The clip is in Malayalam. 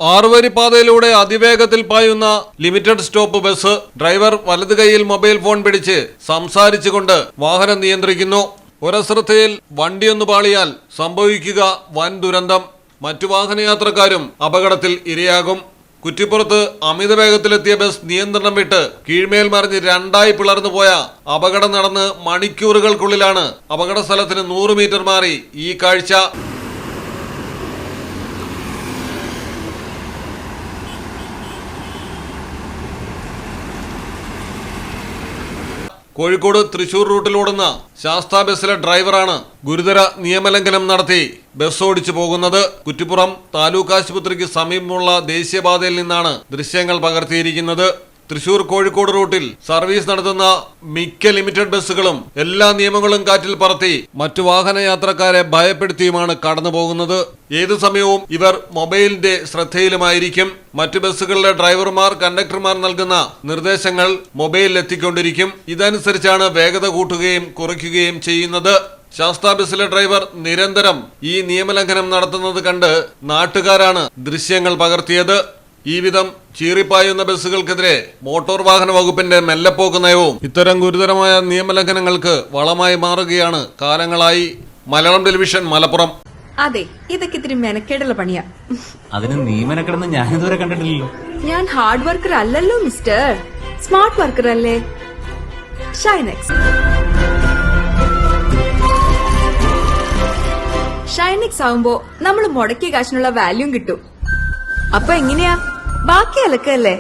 ആറുവരിപ്പാതയിലൂടെ അതിവേഗത്തിൽ പായുന്ന ലിമിറ്റഡ് സ്റ്റോപ്പ് ബസ്. ഡ്രൈവർ വലതു കൈയിൽ മൊബൈൽ ഫോൺ പിടിച്ച് സംസാരിച്ചുകൊണ്ട് വാഹനം നിയന്ത്രിക്കുന്നു. ഒരശ്രദ്ധയിൽ വണ്ടിയൊന്നു പാളിയാൽ സംഭവിക്കുക വൻ ദുരന്തം. മറ്റു വാഹനയാത്രക്കാരും അപകടത്തിൽ ഇരയാകും. കുറ്റിപ്പുറത്ത് അമിത വേഗത്തിലെത്തിയ ബസ് നിയന്ത്രണം വിട്ട് കീഴ്മേൽ മറിഞ്ഞ് രണ്ടായി പിളർന്നു പോയ അപകടം നടന്ന് മണിക്കൂറുകൾക്കുള്ളിലാണ് അപകട സ്ഥലത്തിന് 100 മീറ്റർ മാറി ഈ കാഴ്ച. കോഴിക്കോട് തൃശൂർ റൂട്ടിലോടുന്ന ശാസ്ത ബസ്സിലെ ഡ്രൈവറാണ് ഗുരുതര നിയമലംഘനം നടത്തി ബസ് ഓടിച്ചു പോകുന്നത്. കുറ്റിപ്പുറം താലൂക്ക് ആശുപത്രിക്ക് സമീപമുള്ള ദേശീയപാതയിൽ നിന്നാണ് ദൃശ്യങ്ങൾ പകർത്തിയിരിക്കുന്നത്. തൃശൂർ കോഴിക്കോട് റൂട്ടിൽ സർവീസ് നടത്തുന്ന മിക്ക ലിമിറ്റഡ് ബസ്സുകളും എല്ലാ നിയമങ്ങളും കാറ്റിൽ പറത്തി മറ്റു വാഹനയാത്രക്കാരെ ഭയപ്പെടുത്തിയുമാണ് കടന്നു പോകുന്നത്. ഏതു സമയവും ഇവർ മൊബൈലിന്റെ ശ്രദ്ധയിലുമായിരിക്കും. മറ്റു ബസ്സുകളിലെ ഡ്രൈവർമാർ, കണ്ടക്ടർമാർ നൽകുന്ന നിർദ്ദേശങ്ങൾ മൊബൈലിൽ എത്തിക്കൊണ്ടിരിക്കും. ഇതനുസരിച്ചാണ് വേഗത കൂട്ടുകയും കുറയ്ക്കുകയും ചെയ്യുന്നത്. ശാസ്ത ബസ്സിലെ ഡ്രൈവർ നിരന്തരം ഈ നിയമലംഘനം നടത്തുന്നത് കണ്ട് നാട്ടുകാരാണ് ദൃശ്യങ്ങൾ പകർത്തിയത്. ഈ വിധം ചീറിപ്പായുന്ന ബസ്സുകൾക്കെതിരെ മോട്ടോർ വാഹന വകുപ്പിന്റെ മെല്ലെപ്പോക്ക് നയവും ഇത്തരം ഗുരുതരമായ നിയമലംഘനങ്ങൾക്ക് വളമായി മാറുകയാണ് കാലങ്ങളായി. മലയാളം ടെലിവിഷൻ, മലപ്പുറം. അതെ, ഇതൊക്കെ ഇത്തിരി മെനക്കേടുള്ള പണിയാ. അതിന് നീ മെനക്കെടുന്ന് ഞാൻ ഇതുവരെ കണ്ടിട്ടില്ലല്ലോ. ഞാൻ ഹാർഡ് വർക്കർ അല്ലല്ലോ മിസ്റ്റർ, സ്മാർട്ട് വർക്കർ അല്ലേ. ഷൈനെക്സ് ഷൈനെക്സ് ആവുമ്പോ നമ്മൾ മുടക്കിയ കാശിനുള്ള വാല്യൂം കിട്ടും. അപ്പൊ എങ്ങനെയാ, ബാക്കി അലക്കല്ലേ.